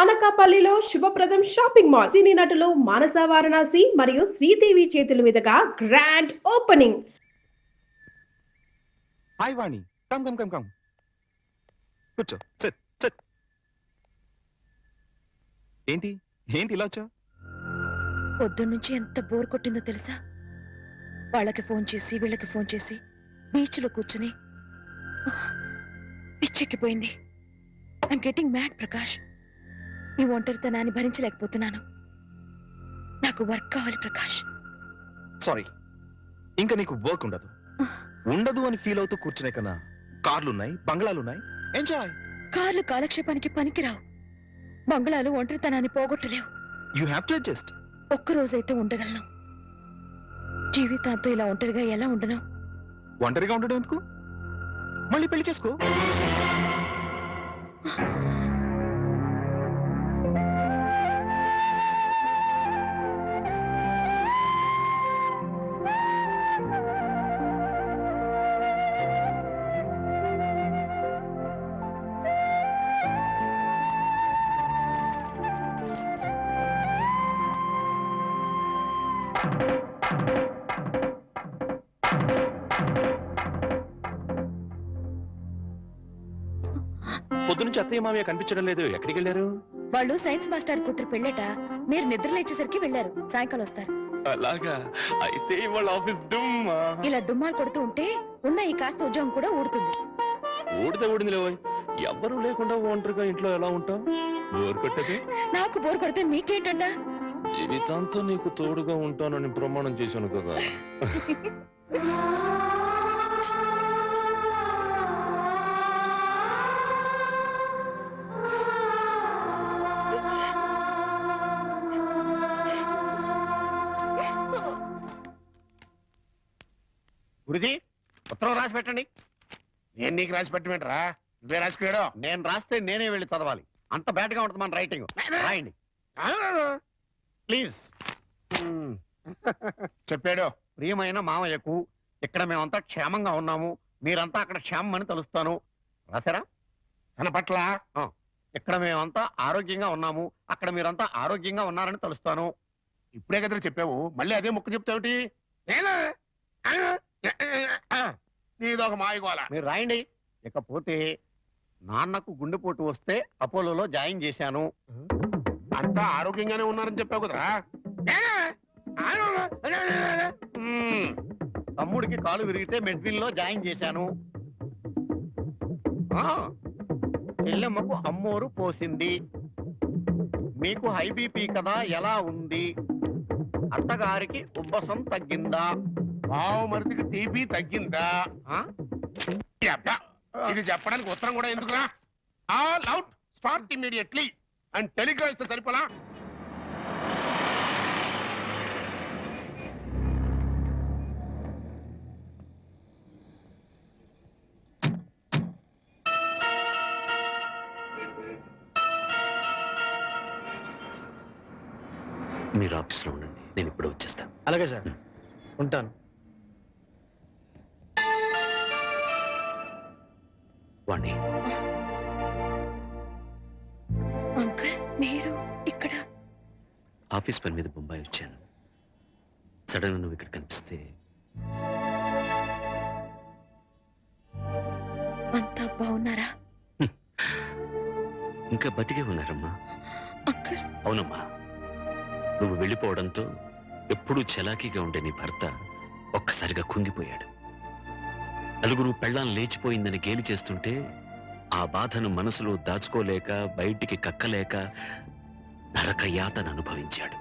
అనకాపల్లిలో శుభప్రదం shopping mall సినీ నటులు మానస వారణాసి మరియు శ్రీదేవి చేతుల మీదుగా గ్రాండ్ ఓపెనింగ్. హాయ్ వాణి, కమ్ కమ్ కమ్ కమ్ కూర్చో. SIT SIT. ఏంటి ఏంటి ఇలా వచ్చా? పొద్దున్నుంచి ఎంత బోర్ కొట్టిందో తెలుసా? వాళ్ళకి ఫోన్ చేసి వీళ్ళకి ఫోన్ చేసి బీచ్లో కూర్చుని పిచ్చెక్కిపోయింది. I'm getting mad Prakash. ఈ ఒంటరితనాన్ని భరించలేకపోతున్నాను. నాకు వర్క్ కావాలి ప్రకాష్. సారీ, ఇంకా నీకు వర్క్ ఉండదు. ఉండదు అని ఫీల్ అవుతూ కూర్చునే కన్నా కార్లున్నాయి, బంగ్లాలున్నాయి, ఎంజాయ్. కార్లు కాలక్షేపానికి పనికిరావు. బంగ్లాలు ఒంటరితనాన్ని పోగొట్టలేవు. You have to adjust. ఒక్కరోజైతే ఉండగలను. జీవితాంతో ఇలా ఒంటరిగా ఎలా ఉండను? ఒంటరిగా ఉండడం ఎందుకు? మళ్ళీ పెళ్లి చేసుకో. పొద్దునుంచి అత్తయ్య మామయ్య కనిపించడం లేదు, ఎక్కడికి వెళ్ళారు? వాళ్ళు సైన్స్ మాస్టర్ కూతురు పెళ్ళట. మీరు నిద్రలేచేసరికి వెళ్ళారు. సాయంకాలం వస్తారు. అలాగా? అయితే వాళ్ళ ఆఫీస్ డుమ్మా. ఇలా డుమ్మాలు కొడుతూ ఉంటే ఉన్న ఈ కాస్త ఉద్యోగం కూడా ఊడుతుంది. ఊడితే ఊడింది లేవో. ఎవ్వరూ లేకుండా ఒంటరిగా ఇంట్లో ఎలా ఉంటావు? బోర్ కొట్టదు? నాకు బోర్ కొడితే మీకేంటంట? జీవితాంతో నీకు తోడుగా ఉంటానని ప్రమాణం చేశాను కదా. గురుజీ, ఉత్తరం రాసి పెట్టండి. నేను నీకు రాసి పెట్టమంటారా? నువ్వే రాసుకున్నాడు. నేను రాస్తే నేనే వెళ్ళి చదవాలి. అంత బ్యాడ్ గా ఉంటుంది మన రైటింగ్. రాయండి ప్లీజ్. చెప్పాడు, ప్రియమైన మామయ్యకు, ఇక్కడ మేమంతా క్షేమంగా ఉన్నాము, మీరంతా అక్కడ క్షేమం అని తలుస్తాను. రాశారా? తన పట్ల ఇక్కడ మేమంతా ఆరోగ్యంగా ఉన్నాము, అక్కడ మీరంతా ఆరోగ్యంగా ఉన్నారని తలుస్తాను. ఇప్పుడే కదా చెప్పావు, మళ్ళీ అదే ముక్క చెప్తావుటి? నీదొక మాయగోళ. మీరు రాయండి. ఇకపోతే నాన్నకు గుండెపోటు వస్తే అపోలోలో జాయిన్ చేశాను. అంతా ఆరోగ్యంగానే ఉన్నారని చెప్పావు కదరా. తమ్ముడికి కాలు విరిగితే మెడ్విన్ లో జాయిన్ చేశాను. చెల్లెమ్మకు అమ్మోరు పోసింది. మీకు హై బీపీ కదా, ఎలా ఉంది? అత్తగారికి ఉబ్బసం తగ్గిందా? బావమరిదికి టీబీ తగ్గిందా? ఇది చెప్పడానికి ఉత్తరం కూడా ఎందుకురా? All out, start immediately and Telegram ఇస్తే సరిపోలా? మీరు ఆఫీస్లో ఉండండి, నేను ఇప్పుడు వచ్చేస్తాను. అలాగే సార్, ఉంటాను. వాణి, అంకుల్ మీరు ఇక్కడ? ఆఫీస్ పని మీద బొంబాయి వచ్చాను. సడన్ గా నువ్వు ఇక్కడ కనిపిస్తే. అంతా బాగున్నారా? ఇంకా బతికే ఉన్నారమ్మా. అంకుల్. అవునమ్మా, నువ్వు వెళ్ళిపోవడంతో ఎప్పుడూ చలాకీగా ఉండే నీ భర్త ఒక్కసారిగా కుంగిపోయాడు. నలుగురు పెళ్ళాం లేచిపోయిందని గేలి చేస్తుంటే ఆ బాధను మనసులో దాచుకోలేక, బయటికి కక్కలేక నరక యాతన అనుభవించాడు.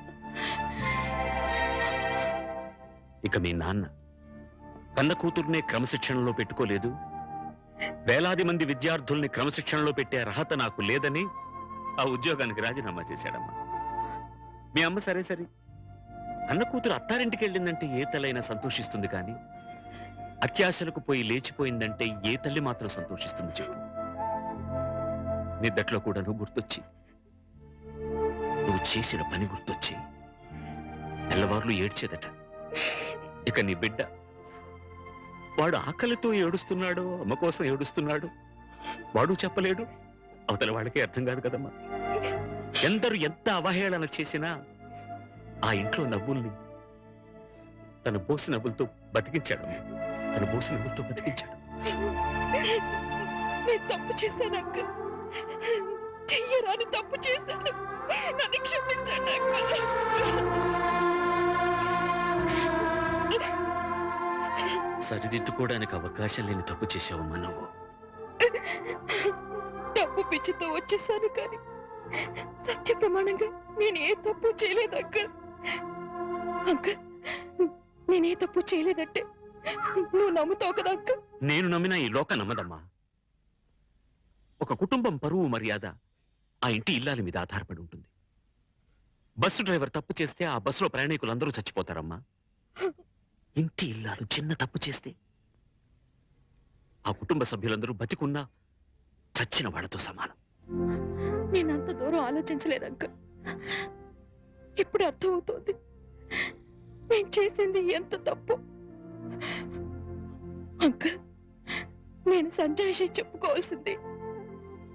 ఇక మీ నాన్న కన్న కూతుర్నే క్రమశిక్షణలో పెట్టుకోలేదు, వేలాది మంది విద్యార్థుల్ని క్రమశిక్షణలో పెట్టే అర్హత నాకు లేదని ఆ ఉద్యోగానికి రాజీనామా చేశాడమ్మా. మీ అమ్మ సరే సరే, అన్న కూతురు అత్తారింటికి వెళ్ళిందంటే ఏ తల్లైనా సంతోషిస్తుంది, కానీ అత్యాశలకు పోయి లేచిపోయిందంటే ఏ తల్లి మాత్రం సంతోషిస్తుంది చెప్పు? నిద్దట్లో కూడా నువ్వు గుర్తొచ్చి, నువ్వు చేసిన పని గుర్తొచ్చి తెల్లవార్లు ఏడ్చేదట. ఇక నీ బిడ్డ, వాడు ఆకలితో ఏడుస్తున్నాడు, అమ్మ కోసం ఏడుస్తున్నాడు, వాడు చెప్పలేడు, అవతల వాళ్ళకే అర్థం కాదు కదమ్మా. ఎందరు ఎంత అవహేళన చేసినా ఆ ఇంట్లో నవ్వుల్ని తన బోసి నవ్వులతో బతికించాడు. తన బోసి నవ్వులతో బతికించాడు. నేను తప్పు చేశాను అంకుల్. చెయ్యరాని తప్పు చేశాను. నన్ను క్షమించండి అంకుల్. సరిదిద్దుకోవడానికి అవకాశం లేని తప్పు చేసావమ్మా నువ్వు. తప్పు పిచ్చితో వచ్చేసాను కానీ సత్య ప్రమాణంగా నేను ఏ తప్పు చేయలేదు అంకుల్. అంకుల్ నేనే తప్పు చేయలేదంటే నువ్వు నమ్ముతావు కదా అంకుల్? నేను నమ్మినా ఈ లోకం నమ్మదమ్మా. ఒక కుటుంబం పరువు మర్యాద ఆ ఇంటి ఇల్లాలి మీద ఆధారపడి ఉంటుంది. బస్సు డ్రైవర్ తప్పు చేస్తే ఆ బస్సులో ప్రయాణికులందరూ చచ్చిపోతారమ్మా. ఇంటి ఇల్లాలు చిన్న తప్పు చేస్తే ఆ కుటుంబ సభ్యులందరూ బతికున్నా చచ్చిన వాళ్ళతో సమానం. నేనంత దూరం ఆలోచించలేదు అంకుల్. ఇప్పుడు అర్థమవుతోంది నేను చేసింది ఎంత తప్పు. అంకుల్ నేను సంజాయిషి చెప్పుకోవాల్సింది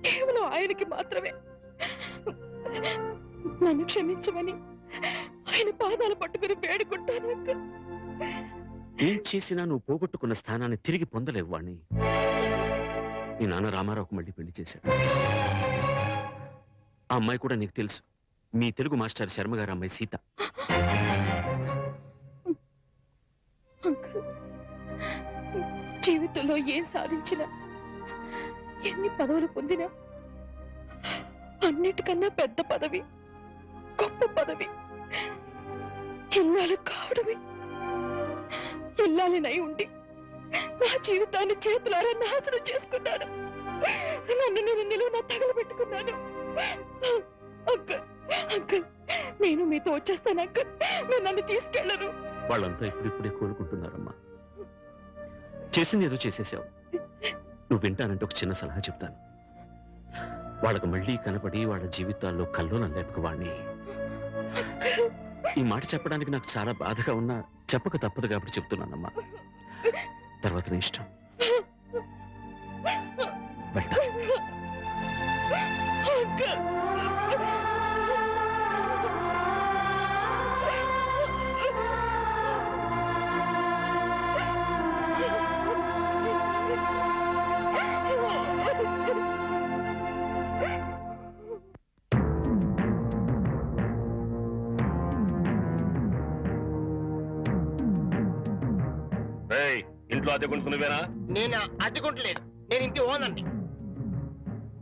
కేవలం ఆయనకి మాత్రమే. నన్ను క్షమించమని ఆయన పాదాలు పట్టుకుని వేడుకుంటాను అంకుల్. ఏం చేసినా నువ్వు పోగొట్టుకున్న స్థానాన్ని తిరిగి పొందలేవు వాణ్ణి. నీ నాన్న రామారావుకు మళ్ళీ పెళ్లి చేశాడు. ఆ అమ్మాయి కూడా నీకు తెలుసు. మీ తెలుగు మాస్టర్ శర్మ గారు అమ్మాయి సీత. అంకుల్ జీవితంలో ఏం సాధించినా ఎన్ని పదవులు పొందినా అన్నిటికన్నా పెద్ద పదవి, గొప్ప పదవి ఇల్లాలు కావడమే. ఇల్లాలినై ఉండి నా జీవితాన్ని చేతులారా నాశనం చేసుకున్నాను. నన్ను నేను నిలువునా తగలబెట్టుకున్నాను. అంకుల్ అంకుల్ నేను మీతో వచ్చేస్తాను అంకుల్. నేను నన్ను తీసుకెళ్లరు. వాళ్ళంతా ఇప్పుడిప్పుడే కోలుకుంటున్నారమ్మా. చేసింది ఏదో చేసేసావు. నువ్వు వింటానంటే ఒక చిన్న సలహా చెప్తాను. వాళ్ళకు మళ్ళీ కనపడి వాళ్ళ జీవితాల్లో కల్లోలం లేపక వాణ్ణి. ఈ మాట చెప్పడానికి నాకు చాలా బాధగా ఉన్నా చెప్పక తప్పదు కాబట్టి చెప్తున్నానమ్మా. తర్వాత నీ ఇష్టం. వెళ్తా. ఇంట్లో అద్దెకుంటు నువ్వేనా? నేను అద్దెకుంటలేదు. నేను ఇంటి ఓనండి.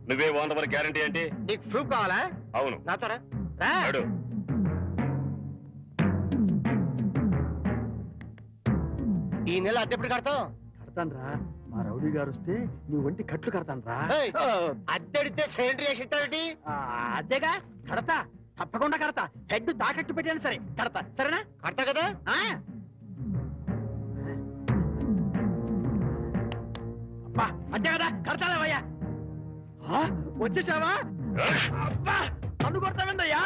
నువ్వే ఓనర్ గ్యారంటీ ఏంటి? నీకు ప్రూఫ్ కావాలా? అవును. నాతో రా. ఈ నెల అద్దె ఎప్పుడు కడతావు? కడతాను రా. మా రౌడీ గారు వస్తే నువ్వు వంటి కట్లు కడతాను రా. అద్దెడితే సెంట్రీ చేసి ఇస్తావేంటి? అదేగా కడతా, తప్పకుండా కడతా. హెడ్ తాకట్టు పెట్టాను సరే కడతా. సరేనా? కడతా కదా. అంతే కదా, కడతావయ్యా. వచ్చేసావా? అబ్బా నన్ను కొడతావేందయ్యా?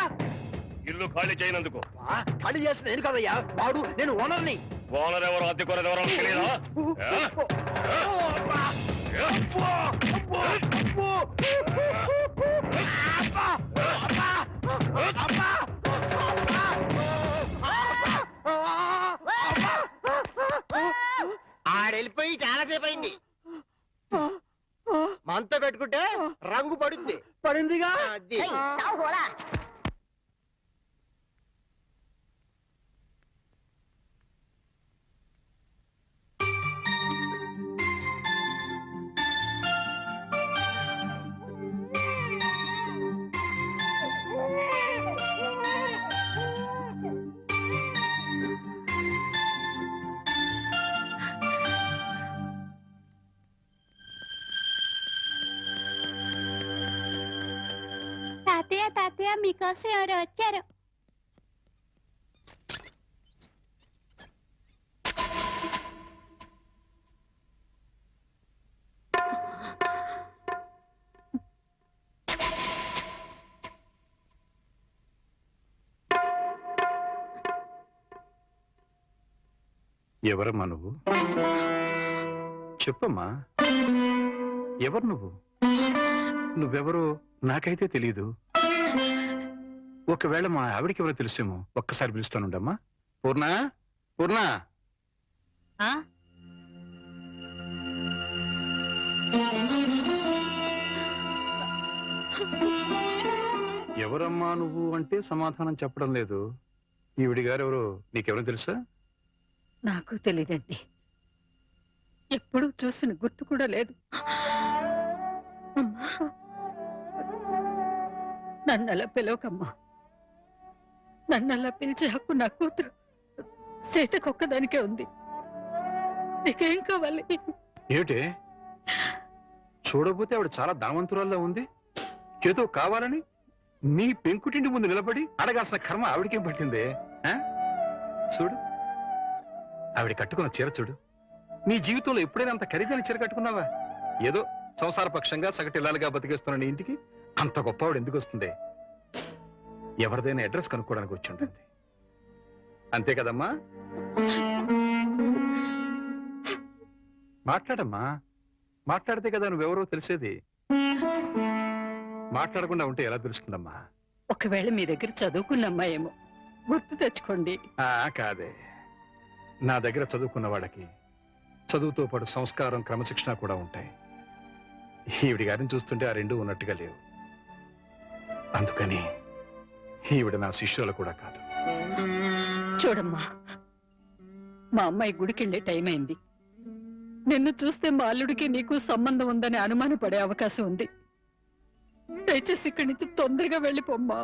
ఇల్లు ఖాళీ చేయనందుకు. ఖాళీ చేసిన నేను కదయ్యా, వాడు నేను ఓనర్ని. ఓనర్ ఎవరు, అద్దెకోరది ఎవరో తెలియదా? ఆడెళ్ళిపోయి చాలాసేపు అయింది. మనతో పెట్టుకుంటే రంగు పడుద్ది. పడిందిగా. అది తాతయ్య తాతయ్య మీకోసం ఎవరు వచ్చారు? ఎవరమ్మా నువ్వు? చెప్పమ్మా, ఎవరు నువ్వు? నువ్వెవరో నాకైతే తెలీదు. ఒకవేళ మా ఆవిడికి ఎవరో తెలిసేమో, ఒక్కసారి పిలుస్తానుండమ్మా. పూర్ణ, పూర్ణ. ఎవరమ్మా నువ్వు అంటే సమాధానం చెప్పడం లేదు. ఈవిడి గారు ఎవరో నీకెవరో తెలుసా? నాకు తెలీదండి, ఎప్పుడు చూసిన గుర్తు కూడా లేదు. అమ్మా, నన్నలా పిలవకమ్మా. నన్నలా పిలిచే హక్కు నా కూతురు సీతకొక్కదానికే ఉంది. నీకేం కావాలి? ఏమిటే చూడబోతే ఆవిడ చాలా ధనవంతురాల్లో ఉంది. ఏదో కావాలని నీ పెంకుటింటి ముందు నిలబడి అడగాల్సిన కర్మ ఆవిడకేం పట్టిందే? చూడు, ఆవిడ కట్టుకున్న చీర చూడు. నీ జీవితంలో ఎప్పుడైనా అంత ఖరీదైన చీర కట్టుకున్నావా? ఏదో సంసార పక్షంగా సగటిల్లాలుగా బతికేస్తున్న నీ ఇంటికి అంత గొప్ప ఆవిడ ఎందుకు వస్తుంది? ఎవరిదైనా అడ్రస్ కనుక్కోవడానికి వచ్చి ఉంటుంది. అంతే కదమ్మా? మాట్లాడమ్మా, మాట్లాడితే కదా నువ్వెవరో తెలిసేది. మాట్లాడకుండా ఉంటే ఎలా తెలుస్తుందమ్మా? ఒకవేళ మీ దగ్గర చదువుకున్న అమ్మాయేమో, గుర్తు తెచ్చుకోండి. కాదే, నా దగ్గర చదువుకున్న వాళ్ళకి చదువుతో పాటు సంస్కారం, క్రమశిక్షణ కూడా ఉంటాయి. ఈవిడి గారిని చూస్తుంటే ఆ రెండూ ఉన్నట్టుగా లేవు. అందుకని ఈవిడ నా శిష్యులు కూడా కాదు. చూడమ్మా, మా అమ్మాయి గుడికెళ్లే టైం అయింది. నిన్ను చూస్తే మా అల్లుడికి నీకు సంబంధం ఉందని అనుమానపడే అవకాశం ఉంది. దయచేసి ఇక్కడి నుంచి తొందరగా వెళ్ళిపోమ్మా.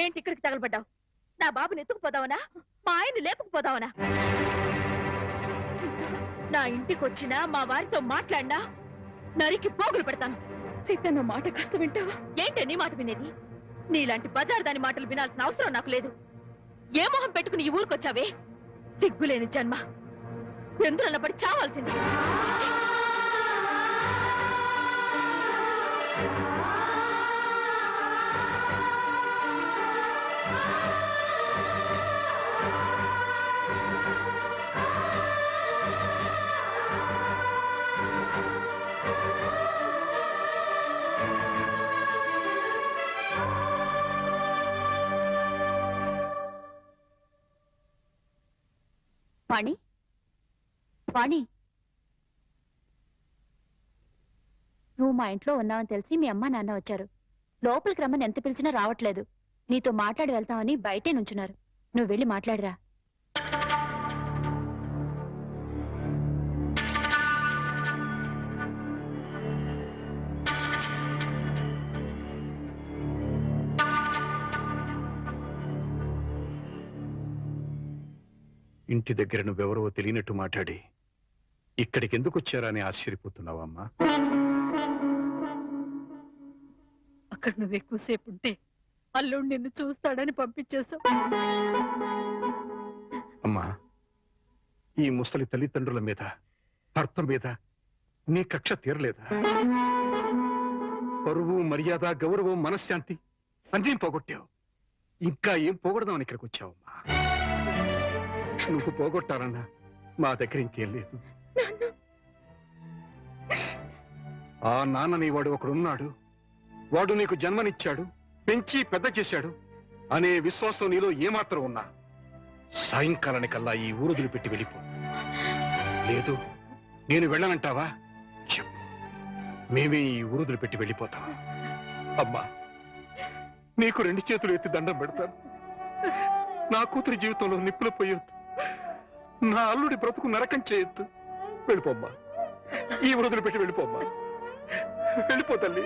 ఏంటి ఇక్కడికి తగలబడ్డావు? నా బాబుని ఎత్తుకుపోదావనా? మా ఆయన్ని లేపుకుపోదావనా? నా ఇంటికి వచ్చినా మా వారితో మాట్లాడినా నరికి పోగులు పెడతాను. సీత, నా మాట కాస్త వింటావా? ఏంటే నీ మాట వినేది? నీలాంటి బజారు దాని మాటలు వినాల్సిన అవసరం నాకు లేదు. ఏ మొహం పెట్టుకుని ఈ ఊరికొచ్చావే? సిగ్గులేని జన్మ, ఎందులో పడి చావాల్సింది. వాణి, వాణి, నువ్వు మా ఇంట్లో ఉన్నావని తెలిసి మీ అమ్మ నాన్న వచ్చారు. లోపలికి రమ్మని ఎంత పిలిచినా రావట్లేదు. నీతో మాట్లాడి వెళ్తామని బయటే నుంచున్నారు. నువ్వు వెళ్ళి మాట్లాడిరా. ఇంటి దగ్గర నువ్వెవరో తెలియనట్టు మాట్లాడి ఇక్కడికి ఎందుకు వచ్చారా అని ఆశ్చర్యపోతున్నావమ్మా? అక్కడ నువ్వు ఎక్కువసేపు ఉంటే అల్లుడు నిన్ను చూస్తాడని పంపించేశావు. అమ్మా, ఈ ముసలి తల్లిదండ్రుల మీద, భర్త మీద నీ కక్ష తీరలేదా? పరువు, మర్యాద, గౌరవం, మనశ్శాంతి అన్నీ పోగొట్టావు. ఇంకా ఏం పోగొడదామని ఇక్కడికి వచ్చావమ్మా? నువ్వు పోగొట్టాలన్నా మా దగ్గర ఇంకేం లేదు. ఆ నాన్నని వాడు ఒకడున్నాడు, వాడు నీకు జన్మనిచ్చాడు, పెంచి పెద్ద చేశాడు అనే విశ్వాసం నీలో ఏమాత్రం ఉన్నా సాయంకాలానికల్లా ఈ ఊరుదులు పెట్టి వెళ్ళిపో. లేదు నేను వెళ్ళనంటావా? చెప్పు, మేమే ఈ ఊరుదులు పెట్టి వెళ్ళిపోతాం. అమ్మా, నీకు 2 చేతులు ఎత్తి దండం పెడతాను. నా కూతురి జీవితంలో నిప్పులు పోయొద్దు, నా అల్లుడి బ్రతుకు నరకం చేయొద్దు. వెళ్ళిపోమ్మా, ఈ ఊరుదులు పెట్టి వెళ్ళిపోమ్మా. వెళ్ళిపో తల్లి.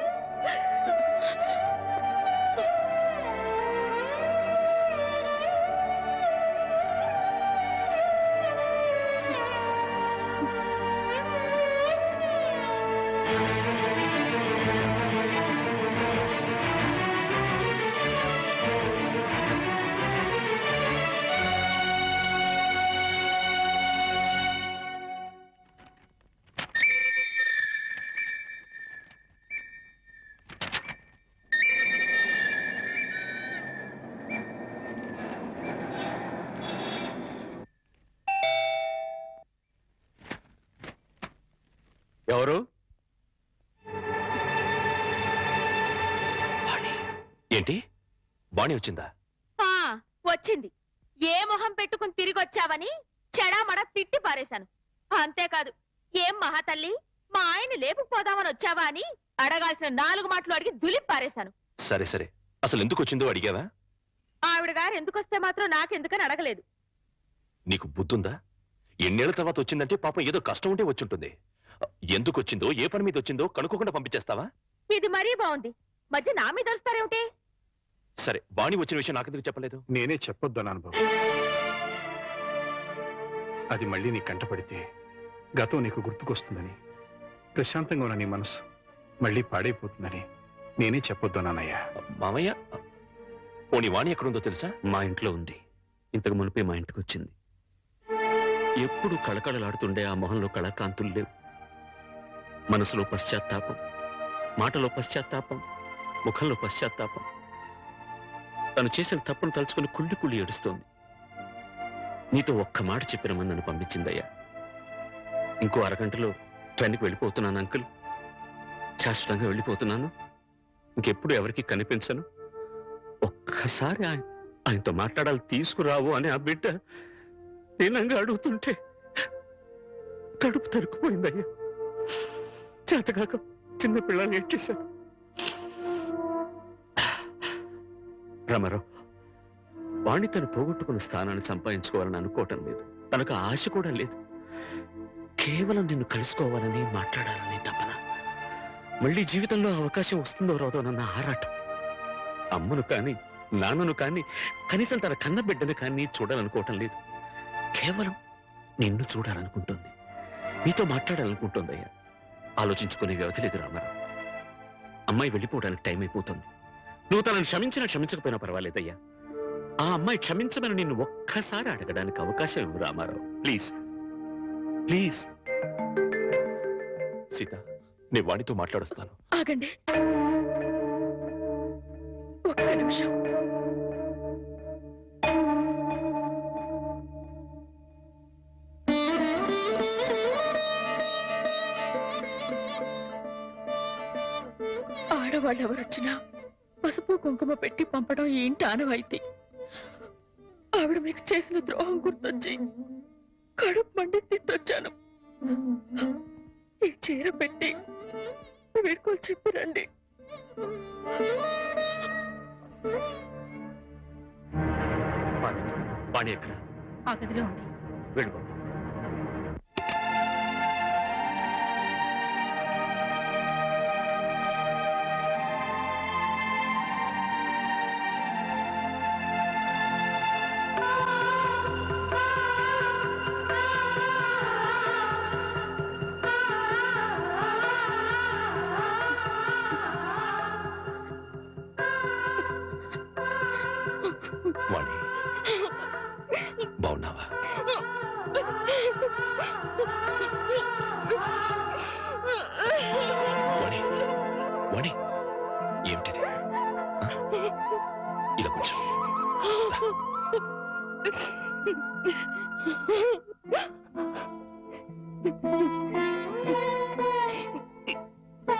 ఎవరు? ఏంటి, బాణి వచ్చిందా? వచ్చింది. ఏ మొహం పెట్టుకుని తిరిగి వచ్చావని చెడామడ తిట్టి పారేశాను. అంతేకాదు, ఏం మహాతల్లి మా ఆయన లేపుకుపోదామని వచ్చావా అని అడగాల్సిన 4 మాటలు అడిగి దులిపి పారేశాను. సరే సరే, అసలు ఎందుకు వచ్చిందో అడిగావా? ఆవిడ గారు ఎందుకొస్తే మాత్రం నాకెందుకని అడగలేదు. నీకు బుద్ధుందా? ఎన్నేళ్ల తర్వాత వచ్చిందంటే పాపం ఏదో కష్టం ఉంటే వచ్చుంటుంది. ఎందుకు వచ్చిందో, ఏ పని మీద వచ్చిందో కనుక్కోకుండా పంపించేస్తావా? ఇది మరీ బాగుంది. మధ్య నా మీద వస్తారేమిటి? సరే, బాణి వచ్చిన విషయం నాకెందుకు చెప్పలేదు? నేనే చెప్పొద్దన్నాను బాబు. అది మళ్ళీ నీ కంటపడితే గతం నీకు గుర్తుకొస్తుందని, ప్రశాంతంగా ఉన్న నీ మనసు మళ్ళీ పాడైపోతుందని నేనే చెప్పొద్దన్నానయ్యా. మామయ్య, పోనీ వాణి ఎక్కడుందో తెలుసా? మా ఇంట్లో ఉంది. ఇంతకు మునిపే మా ఇంటికి వచ్చింది. ఎప్పుడు కళకళలాడుతుండే ఆ మొహంలో కళాకాంతులు లేవు. మనసులో పశ్చాత్తాపం, మాటలో పశ్చాత్తాపం, ముఖంలో పశ్చాత్తాపం. తను చేసిన తప్పును తలుచుకుని కుళ్ళి కుళ్ళి ఏడుస్తోంది. నీతో ఒక్క మాట చెప్పినమని నన్ను పంపించిందయ్యా. ఇంకో అరగంటలో ట్రైన్కి వెళ్ళిపోతున్నాను అంకుల్. శాశ్వతంగా వెళ్ళిపోతున్నాను. ఇంకెప్పుడు ఎవరికి కనిపించను. ఒక్కసారి ఆయనతో మాట్లాడాలి, తీసుకురావు అని ఆ బిడ్డ దీనంగా అడుగుతుంటే కడుపు తరుక్కుపోయిందయ్యా. చేతకాక చిన్న పిల్లలు ఏడ్చేశాను. రామారావు, వాణ్ణి తను పోగొట్టుకున్న స్థానాన్ని సంపాదించుకోవాలని అనుకోవటం లేదు. తనకు ఆశ కూడా లేదు. కేవలం నిన్ను కలుసుకోవాలని, మాట్లాడాలని తపన. మళ్ళీ జీవితంలో అవకాశం వస్తుందో రాదోనన్న ఆరాటం. అమ్మను కానీ, నాన్నను కానీ, కనీసం తన కన్న బిడ్డను కానీ చూడాలనుకోవటం లేదు. కేవలం నిన్ను చూడాలనుకుంటుంది, నీతో మాట్లాడాలనుకుంటుందయ్యా. ఆలోచించుకునే వ్యవధి లేదు రామారావు. అమ్మాయి వెళ్ళిపోవడానికి టైం అయిపోతుంది. నువ్వు తనను క్షమించకపోయినా పర్వాలేదయ్యా. ఆ అమ్మాయి క్షమించమని నిన్ను ఒక్కసారి అడగడానికి అవకాశం ఇవ్వు రామారావు. Please please. సీత, నీ వాణితో మాట్లాడుస్తాను. ఆగండి ఒక్క నిమిషం. ఆడవాళ్ళు ఎవరొచ్చినా పసుపు కుంకుమ పెట్టి పంపడం ఈ ఇంటి ఆనవాయితీ. ఆవిడ మీకు చేసిన ద్రోహం గుర్తొచ్చి కడుపు మండి తిట్టొచ్చాను. ఈ చీర పెట్టి వీడుకోలు చెప్పి రండి. వాణి ఎక్కడ? ఆ గదిలో ఉంది. వెళ్ళిపో. వాణి, బాగున్నావా?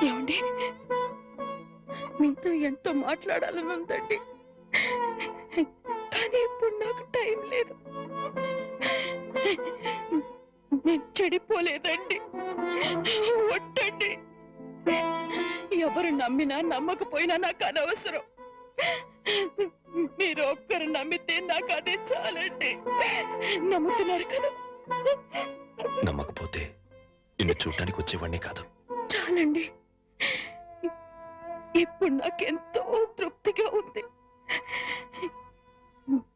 ఏమండి మీతో ఎంతో మాట్లాడాలని ఉందండి, కానీ ఇప్పుడు నాకు టైం లేదు. నేను చెడిపోలేదండి, ఒట్టండి. ఎవరు నమ్మినా నమ్మకపోయినా నాకు అనవసరం. మీరు ఒక్కరు నమ్మితే నాకు అదే చాలండి. నమ్ముతున్నారు కదా? నమ్మకపోతే నిన్ను చూడటానికి వచ్చేవాడిని కాదు. చాలండి, ఇప్పుడు నాకెంతో తృప్తిగా ఉంది.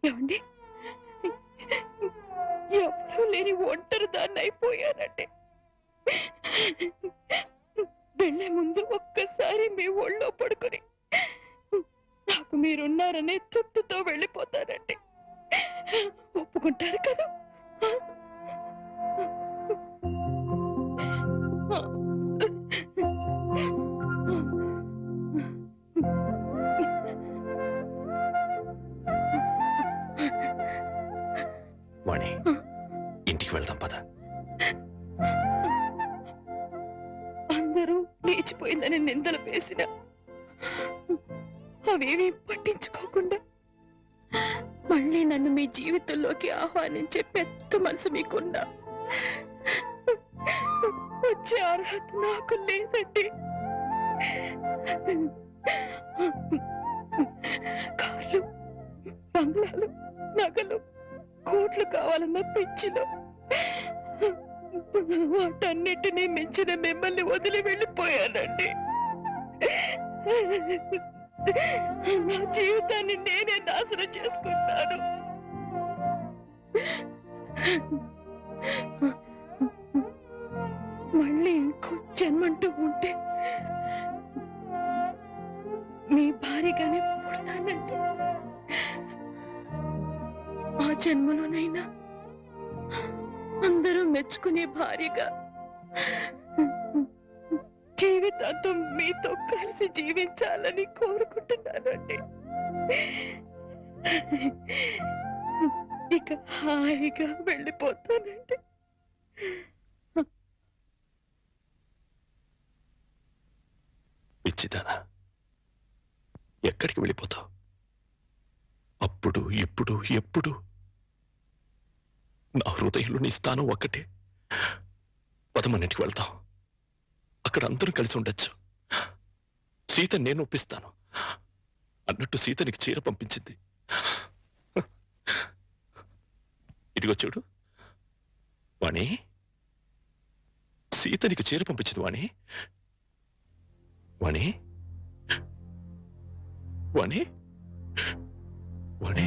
ఏమండి, ఎవరూ లేని ఒంటరి దాన్ని అయిపోయానండి. వెళ్లే ముందు ఒక్కసారి మీ ఒళ్ళో పడుకొని నాకు మీరున్నారనే తృప్తితో వెళ్ళిపోతానండి. ఒప్పుకుంటారు కదా? వాణి, ఇంటికి వెళ్దాం పద. అందరూ లేచిపోయిందని నిందలు వేసిన అవేమీ పట్టించుకోకుండా మళ్ళీ నన్ను మీ జీవితంలోకి ఆహ్వానించే పెద్ద మనసు మీకున్నా వచ్చే అర్హత నాకు లేదండి. కార్లు, బంగ్లాలు, నగలు, కోట్లు కావాలన్న పిచ్చిలో వాటన్నిటినీ మించిన మిమ్మల్ని వదిలి వెళ్ళిపోయానండి. నా జీవితాన్ని నేనే నాశనం చేసుకుంటాను. మళ్ళీ ఇంకో జన్మంటూ ఉంటే మీ భార్యగానే పుడతానండి. ఆ జన్మలోనైనా అందరూ మెచ్చుకునే భార్యగా జీవితాంతం మీతో కలిసి జీవించాలని కోరుకుంటున్నానండి. ఇక హాయిగా వెళ్ళిపోతానండి. పిచ్చిదానా, ఎక్కడికి వెళ్ళిపోతావు? అప్పుడు ఇప్పుడు ఎప్పుడు నా హృదయంలో నీ స్థానం ఒక్కటే. పదమన్నిటికి వెళ్తాం, అక్కడ అందరూ కలిసి ఉండొచ్చు. సీత నేను ఒప్పిస్తాను అన్నట్టు సీత నీకు చీర పంపించింది. ఇదిగో చూడు వాణి, సీత నీకు చీర పంపించింది వాణి. వాణి, వాణి, వాణి.